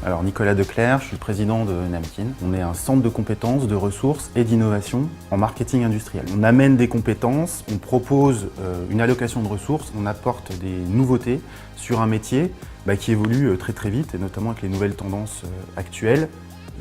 Alors Nicolas Declercq, je suis le président de Namkin. On est un centre de compétences, de ressources et d'innovation en marketing industriel. On amène des compétences, on propose une allocation de ressources, on apporte des nouveautés sur un métier qui évolue très vite, et notamment avec les nouvelles tendances actuelles,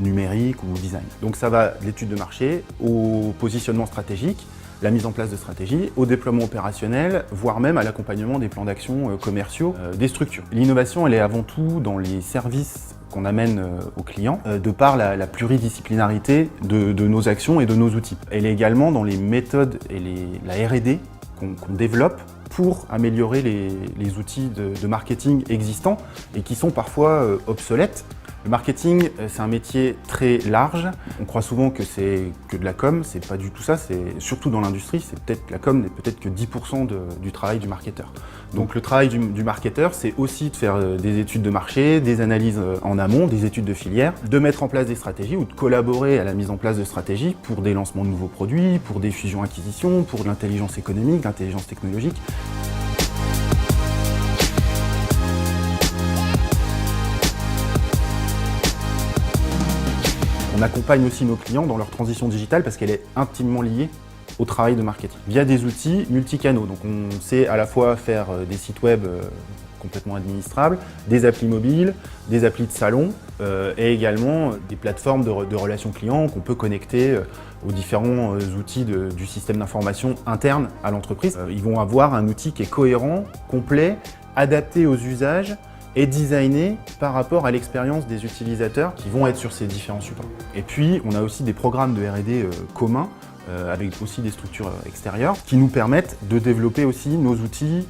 numériques ou design. Donc ça va de l'étude de marché au positionnement stratégique, la mise en place de stratégies, au déploiement opérationnel, voire même à l'accompagnement des plans d'action commerciaux des structures. L'innovation, elle est avant tout dans les services qu'on amène aux clients, de par la pluridisciplinarité de nos actions et de nos outils. Elle est également dans les méthodes et la R&D qu'on développe pour améliorer les outils de marketing existants et qui sont parfois obsolètes. Le marketing, c'est un métier très large. On croit souvent que c'est que de la com, c'est pas du tout ça. C'est surtout dans l'industrie, c'est peut-être la com n'est peut-être que 10% du travail du marketeur. Donc le travail du marketeur, c'est aussi de faire des études de marché, des analyses en amont, des études de filière, de mettre en place des stratégies ou de collaborer à la mise en place de stratégies pour des lancements de nouveaux produits, pour des fusions-acquisitions, pour de l'intelligence économique, l'intelligence technologique. On accompagne aussi nos clients dans leur transition digitale parce qu'elle est intimement liée au travail de marketing via des outils multicanaux. Donc on sait à la fois faire des sites web complètement administrables, des applis mobiles, des applis de salon et également des plateformes de relations clients qu'on peut connecter aux différents outils du système d'information interne à l'entreprise. Ils vont avoir un outil qui est cohérent, complet, adapté aux usages et designé par rapport à l'expérience des utilisateurs qui vont être sur ces différents supports. Et puis, on a aussi des programmes de R&D communs, avec aussi des structures extérieures, qui nous permettent de développer aussi nos outils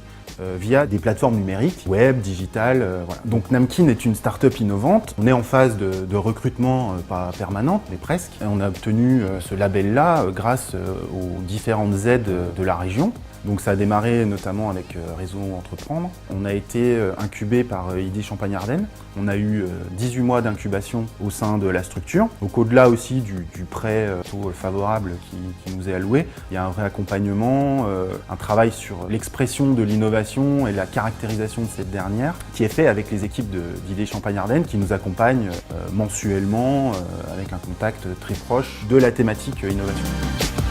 via des plateformes numériques, web, digitales. Voilà. Donc Namkin est une start-up innovante. On est en phase de recrutement, pas permanente, mais presque. Et on a obtenu ce label-là grâce aux différentes aides de la région. Donc ça a démarré notamment avec Réseau Entreprendre. On a été incubé par ID Champagne-Ardenne. On a eu 18 mois d'incubation au sein de la structure. Donc au-delà aussi du prêt taux favorable qui nous est alloué, il y a un vrai accompagnement, un travail sur l'expression de l'innovation et la caractérisation de cette dernière qui est fait avec les équipes d'ID Champagne-Ardenne qui nous accompagnent mensuellement avec un contact très proche de la thématique innovation.